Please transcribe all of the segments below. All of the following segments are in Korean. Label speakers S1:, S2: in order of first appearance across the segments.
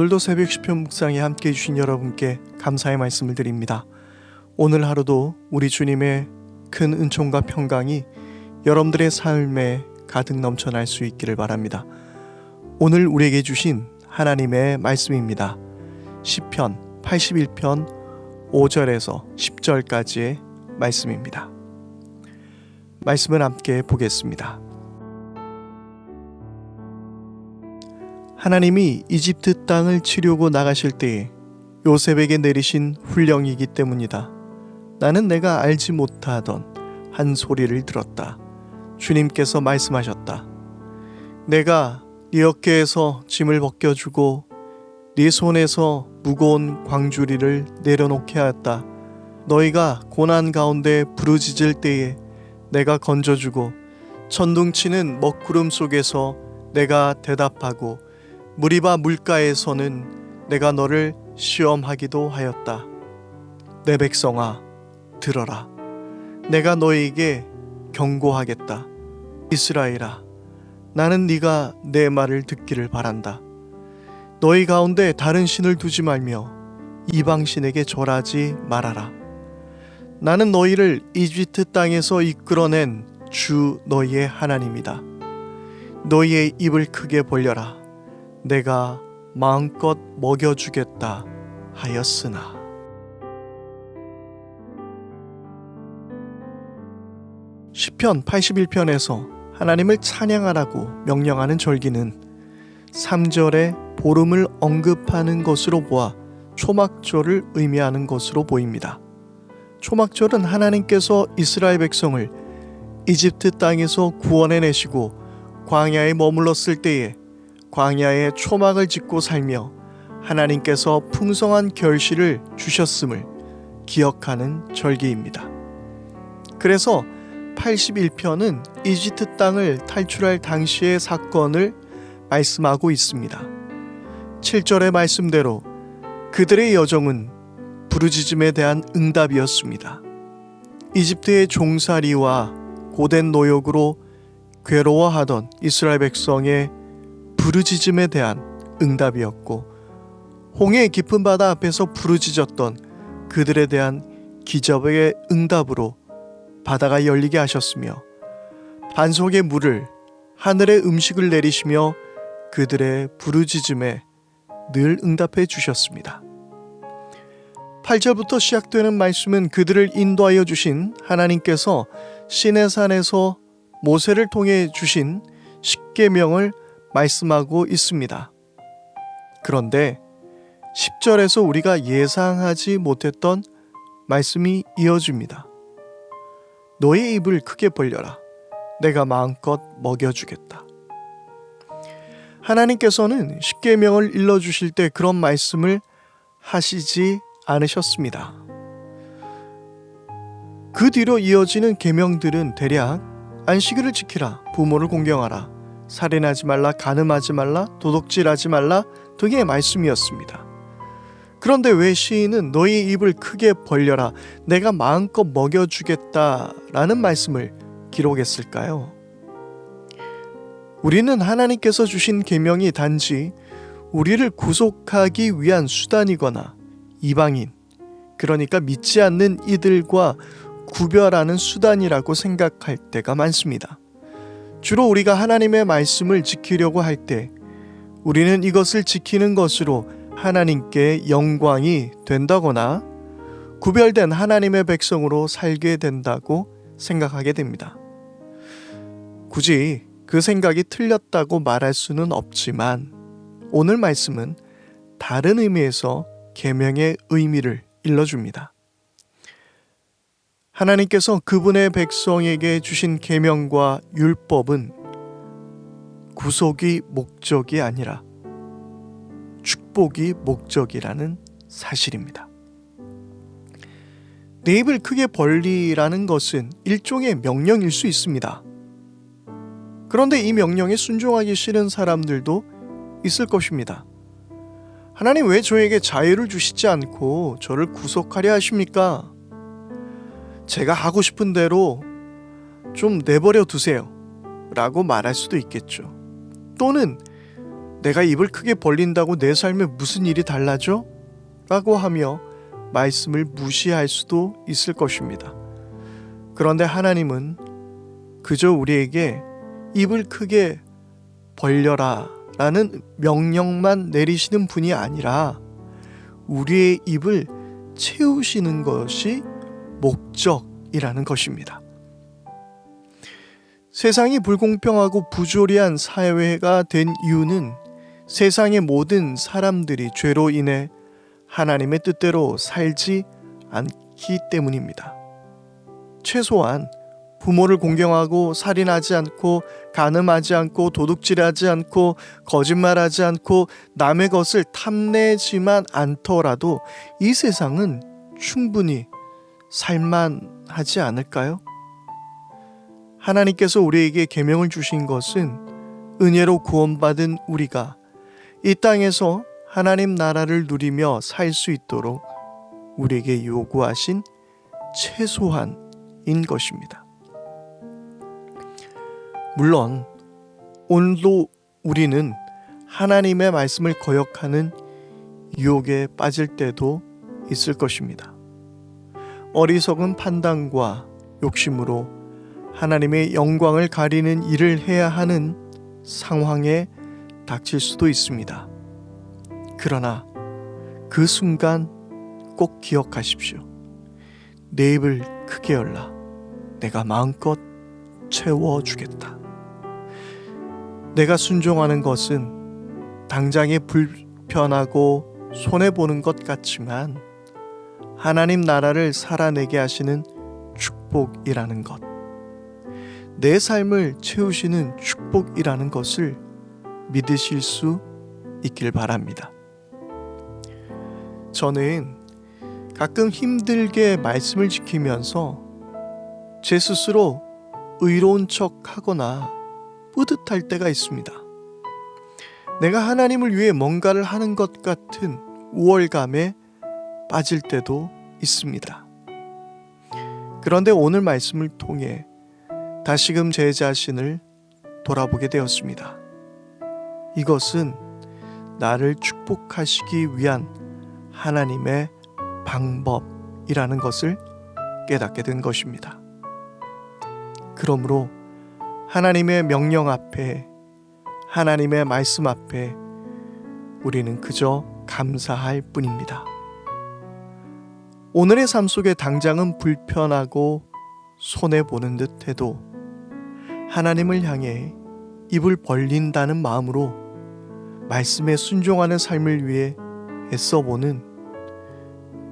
S1: 오늘도 새벽 시편 묵상에 함께해 주신 여러분께 감사의 말씀을 드립니다. 오늘 하루도 우리 주님의 큰 은총과 평강이 여러분들의 삶에 가득 넘쳐날 수 있기를 바랍니다. 오늘 우리에게 주신 하나님의 말씀입니다. 시편 81편 5절에서 10절까지의 말씀입니다. 말씀을 함께 보겠습니다. 하나님이 이집트 땅을 치려고 나가실 때에 요셉에게 내리신 훈령이기 때문이다. 나는 내가 알지 못하던 한 소리를 들었다. 주님께서 말씀하셨다. 내가 네 어깨에서 짐을 벗겨주고 네 손에서 무거운 광주리를 내려놓게 하였다. 너희가 고난 가운데 부르짖을 때에 내가 건져주고 천둥치는 먹구름 속에서 내가 대답하고 무리바 물가에서는 내가 너를 시험하기도 하였다. 내 백성아, 들어라. 내가 너희에게 경고하겠다. 이스라엘아, 나는 네가 내 말을 듣기를 바란다. 너희 가운데 다른 신을 두지 말며 이방신에게 절하지 말아라. 나는 너희를 이집트 땅에서 이끌어낸 주 너희의 하나님이다. 너희의 입을 크게 벌려라. 내가 마음껏 먹여주겠다 하였으나. 시편 81편에서 하나님을 찬양하라고 명령하는 절기는 3절에 보름을 언급하는 것으로 보아 초막절을 의미하는 것으로 보입니다. 초막절은 하나님께서 이스라엘 백성을 이집트 땅에서 구원해내시고 광야에 머물렀을 때에 광야에 초막을 짓고 살며 하나님께서 풍성한 결실을 주셨음을 기억하는 절기입니다. 그래서 81편은 이집트 땅을 탈출할 당시의 사건을 말씀하고 있습니다. 7절의 말씀대로 그들의 여정은 부르짖음에 대한 응답이었습니다. 이집트의 종살이와 고된 노역으로 괴로워하던 이스라엘 백성의 부르짖음에 대한 응답이었고, 홍해의 깊은 바다 앞에서 부르짖었던 그들에 대한 기적의 응답으로 바다가 열리게 하셨으며, 반석의 물을 하늘의 음식을 내리시며 그들의 부르짖음에 늘 응답해 주셨습니다. 8절부터 시작되는 말씀은 그들을 인도하여 주신 하나님께서 시내산에서 모세를 통해 주신 십계명을 말씀하고 있습니다. 그런데 10절에서 우리가 예상하지 못했던 말씀이 이어집니다. 너의 입을 크게 벌려라. 내가 마음껏 먹여주겠다. 하나님께서는 십계명을 일러주실 때 그런 말씀을 하시지 않으셨습니다. 그 뒤로 이어지는 계명들은 대략 안식일을 지키라, 부모를 공경하라, 살인하지 말라, 간음하지 말라, 도둑질하지 말라 등의 말씀이었습니다. 그런데 왜 시인은 너희 입을 크게 벌려라, 내가 마음껏 먹여주겠다라는 말씀을 기록했을까요? 우리는 하나님께서 주신 계명이 단지 우리를 구속하기 위한 수단이거나 이방인, 그러니까 믿지 않는 이들과 구별하는 수단이라고 생각할 때가 많습니다. 주로 우리가 하나님의 말씀을 지키려고 할 때 우리는 이것을 지키는 것으로 하나님께 영광이 된다거나 구별된 하나님의 백성으로 살게 된다고 생각하게 됩니다. 굳이 그 생각이 틀렸다고 말할 수는 없지만 오늘 말씀은 다른 의미에서 계명의 의미를 일러줍니다. 하나님께서 그분의 백성에게 주신 계명과 율법은 구속이 목적이 아니라 축복이 목적이라는 사실입니다. 내 입을 크게 벌리라는 것은 일종의 명령일 수 있습니다. 그런데 이 명령에 순종하기 싫은 사람들도 있을 것입니다. 하나님 왜 저에게 자유를 주시지 않고 저를 구속하려 하십니까? 제가 하고 싶은 대로 좀 내버려 두세요 라고 말할 수도 있겠죠. 또는 내가 입을 크게 벌린다고 내 삶에 무슨 일이 달라져? 라고 하며 말씀을 무시할 수도 있을 것입니다. 그런데 하나님은 그저 우리에게 입을 크게 벌려라 라는 명령만 내리시는 분이 아니라 우리의 입을 채우시는 것이 목적이라는 것입니다. 세상이 불공평하고 부조리한 사회가 된 이유는 세상의 모든 사람들이 죄로 인해 하나님의 뜻대로 살지 않기 때문입니다. 최소한 부모를 공경하고 살인하지 않고 간음하지 않고 도둑질하지 않고 거짓말하지 않고 남의 것을 탐내지만 않더라도 이 세상은 충분히 살만하지 않을까요? 하나님께서 우리에게 계명을 주신 것은 은혜로 구원받은 우리가 이 땅에서 하나님 나라를 누리며 살 수 있도록 우리에게 요구하신 최소한인 것입니다. 물론 오늘도 우리는 하나님의 말씀을 거역하는 유혹에 빠질 때도 있을 것입니다. 어리석은 판단과 욕심으로 하나님의 영광을 가리는 일을 해야 하는 상황에 닥칠 수도 있습니다. 그러나 그 순간 꼭 기억하십시오. 내 입을 크게 열라. 내가 마음껏 채워주겠다. 내가 순종하는 것은 당장에 불편하고 손해보는 것 같지만 하나님 나라를 살아내게 하시는 축복이라는 것, 내 삶을 채우시는 축복이라는 것을 믿으실 수 있길 바랍니다. 저는 가끔 힘들게 말씀을 지키면서 제 스스로 의로운 척하거나 뿌듯할 때가 있습니다. 내가 하나님을 위해 뭔가를 하는 것 같은 우월감에 빠질 때도 있습니다. 그런데 오늘 말씀을 통해 다시금 제 자신을 돌아보게 되었습니다. 이것은 나를 축복하시기 위한 하나님의 방법이라는 것을 깨닫게 된 것입니다. 그러므로 하나님의 명령 앞에, 하나님의 말씀 앞에 우리는 그저 감사할 뿐입니다. 오늘의 삶 속에 당장은 불편하고 손해보는 듯해도 하나님을 향해 입을 벌린다는 마음으로 말씀에 순종하는 삶을 위해 애써보는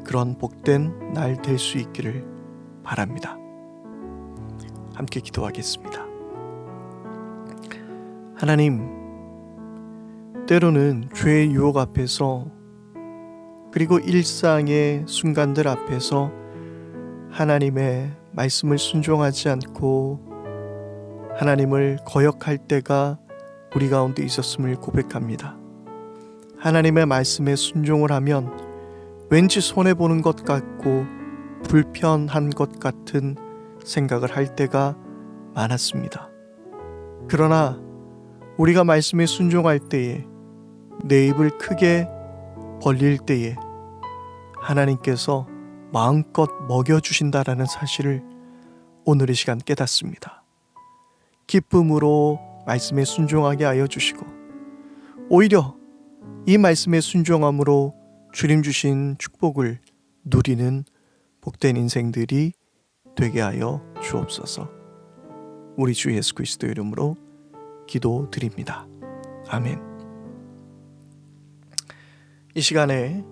S1: 그런 복된 날 될 수 있기를 바랍니다. 함께 기도하겠습니다. 하나님, 때로는 죄의 유혹 앞에서 그리고 일상의 순간들 앞에서 하나님의 말씀을 순종하지 않고 하나님을 거역할 때가 우리 가운데 있었음을 고백합니다. 하나님의 말씀에 순종을 하면 왠지 손해보는 것 같고 불편한 것 같은 생각을 할 때가 많았습니다. 그러나 우리가 말씀에 순종할 때에, 내 입을 크게 벌릴 때에 하나님께서 마음껏 먹여주신다라는 사실을 오늘 이 시간 깨닫습니다. 기쁨으로 말씀에 순종하게 하여 주시고, 오히려 이 말씀에 순종함으로 주님 주신 축복을 누리는 복된 인생들이 되게 하여 주옵소서. 우리 주 예수 그리스도 이름으로 기도드립니다. 아멘. 이 시간에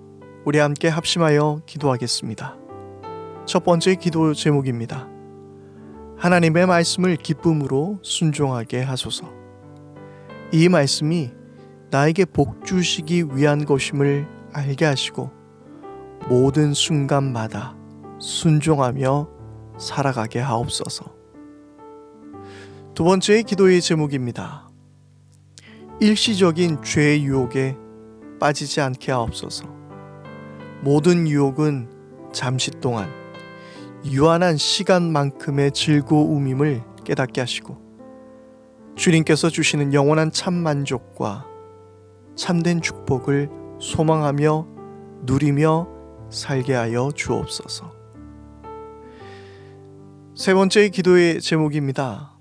S1: 우리 함께 합심하여 기도하겠습니다. 첫 번째 기도 제목입니다. 하나님의 말씀을 기쁨으로 순종하게 하소서. 이 말씀이 나에게 복 주시기 위한 것임을 알게 하시고 모든 순간마다 순종하며 살아가게 하옵소서. 두 번째 기도의 제목입니다. 일시적인 죄의 유혹에 빠지지 않게 하옵소서. 모든 유혹은 잠시 동안 유한한 시간만큼의 즐거움임을 깨닫게 하시고 주님께서 주시는 영원한 참 만족과 참된 축복을 소망하며 누리며 살게 하여 주옵소서. 세 번째 기도의 제목입니다.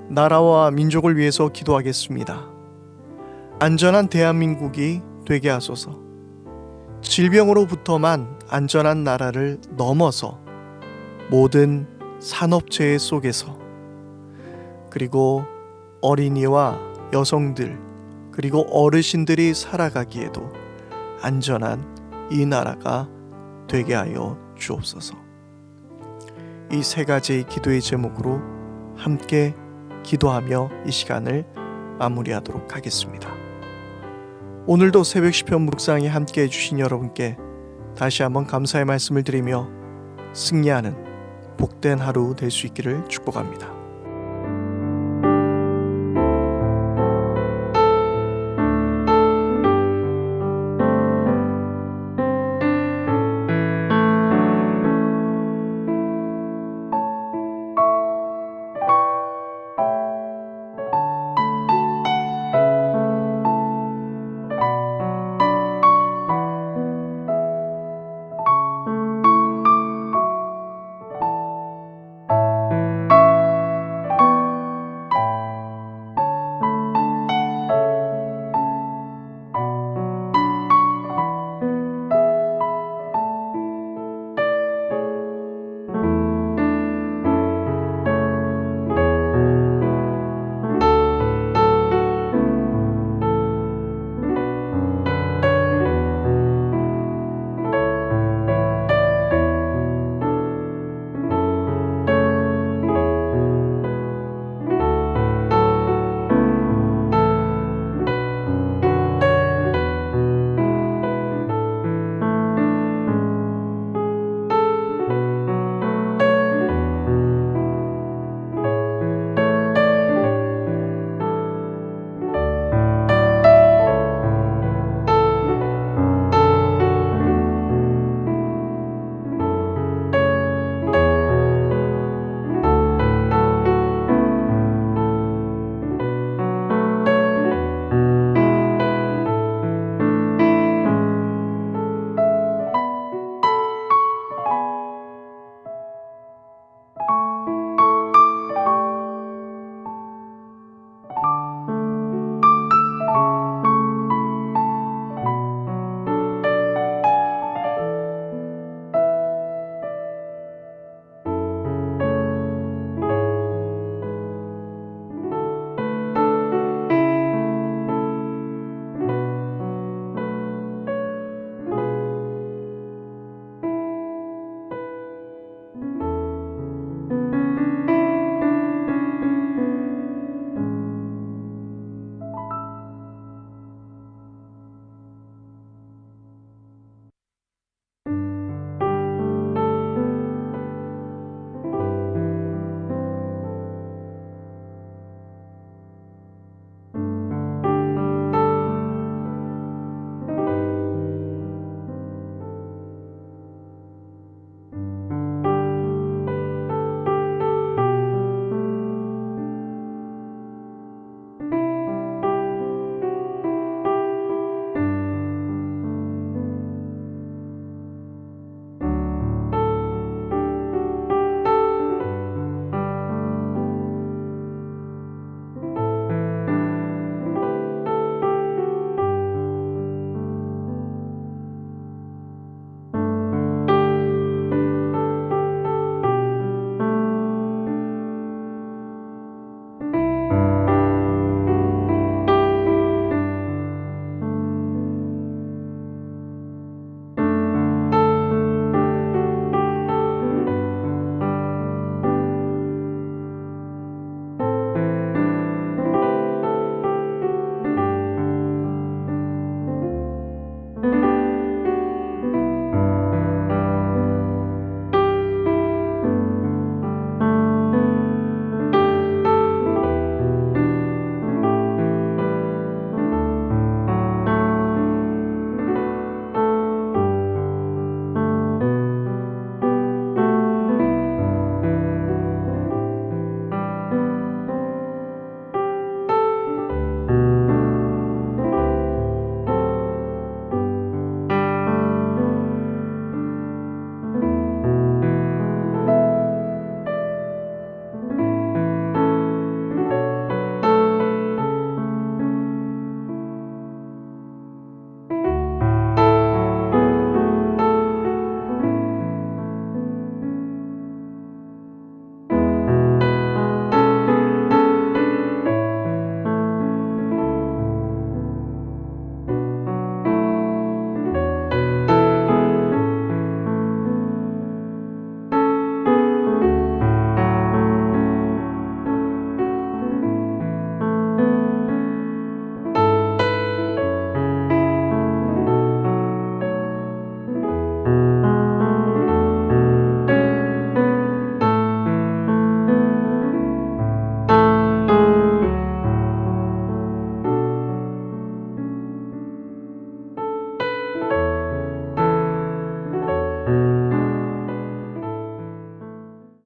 S1: 나라와 민족을 위해서 기도하겠습니다. 안전한 대한민국이 되게 하소서. 질병으로부터만 안전한 나라를 넘어서 모든 산업체계 속에서, 그리고 어린이와 여성들, 그리고 어르신들이 살아가기에도 안전한 이 나라가 되게 하여 주옵소서. 이 세 가지의 기도의 제목으로 함께 기도하며 이 시간을 마무리하도록 하겠습니다. 오늘도 새벽 시편 묵상에 함께 해주신 여러분께 다시 한번 감사의 말씀을 드리며 승리하는 복된 하루 될 수 있기를 축복합니다.